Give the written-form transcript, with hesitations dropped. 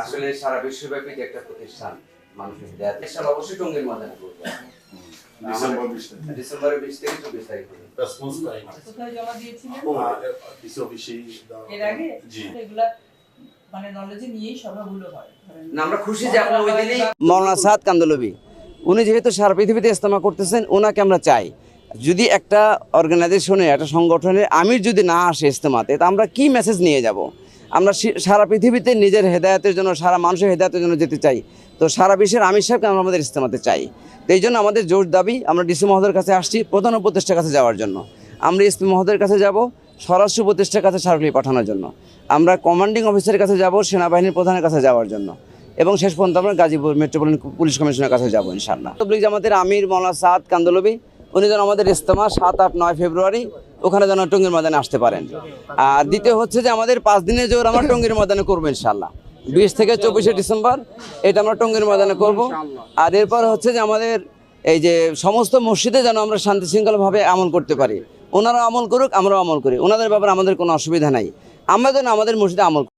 আসলে সারা বিশ্বব্যাপী যে একটা প্রতিষ্ঠান মানুষের দেশাল অবশ্যই টঙ্গীর ময়দানে করবে ডিসেম্বরের 20 থেকে 24 তারিখ কোথায় জমা দিয়েছিলেন এর আগে এগুলা মানে নলেজে নিয়েই সভাগুলো হয়। আমরা খুশি যে আপনি ওই দিনই মাওলানা সাদ কান্দলবি উনি যেহেতু সারা পৃথিবীতে ইজতেমা করতেছেন ওনাকে আমরা চাই যদি একটা অর্গানাইজেশনে একটা সংগঠনের আমির যদি না আসে ইজতেমাতে তা আমরা কি মেসেজ নিয়ে যাব। আমরা সারা পৃথিবীতে নিজের হেদায়েতের জন্য সারা মানুষের হেদায়েতের জন্য যেতে চাই, তো সারা বিশ্বের আমির সাহেবকে আমরা আমাদের ইজতেমাতে চাই। তো এই জন্য আমাদের জোর দাবি আমরা ডিসি মহোদয়ের কাছে আসছি প্রধান উপদেষ্টার কাছে যাওয়ার জন্য। আমরা এসপি মহোদয়ের কাছে যাব স্বরাষ্ট্র উপদেষ্টার কাছে স্মারকলিপি পাঠানোর জন্য, আমরা কমান্ডিং অফিসারের কাছে যাব সেনাবাহিনীর প্রধানের কাছে যাওয়ার জন্য, এবং শেষ পর্যন্ত আমরা গাজীপুর মেট্রোপলিটন পুলিশ কমিশনের কাছে যাবো ইনশাআল্লাহ। তবলিগ জামাতের আমির মাওলানা সাদ কান্দলবি উনি যেন আমাদের ইজতেমা 7, 8, 9 ফেব্রুয়ারি ওখানে যেন টঙ্গীর ময়দানে আসতে পারেন। আর দ্বিতীয় হচ্ছে যে আমাদের 5 দিনের জোর আমরা টঙ্গীর ময়দানে করবো ইনশাআল্লাহ 20 থেকে 24শে ডিসেম্বর এটা আমরা টঙ্গীর ময়দানে করব। আর এরপর হচ্ছে যে আমাদের এই যে সমস্ত মসজিদে যেন আমরা শান্তি শৃঙ্খলাভাবে আমল করতে পারি, ওনারা আমল করুক আমরাও আমল করি, ওনাদের ব্যাপারে আমাদের কোনো অসুবিধা নাই, আমরা যেন আমাদের মসজিদে আমল করি।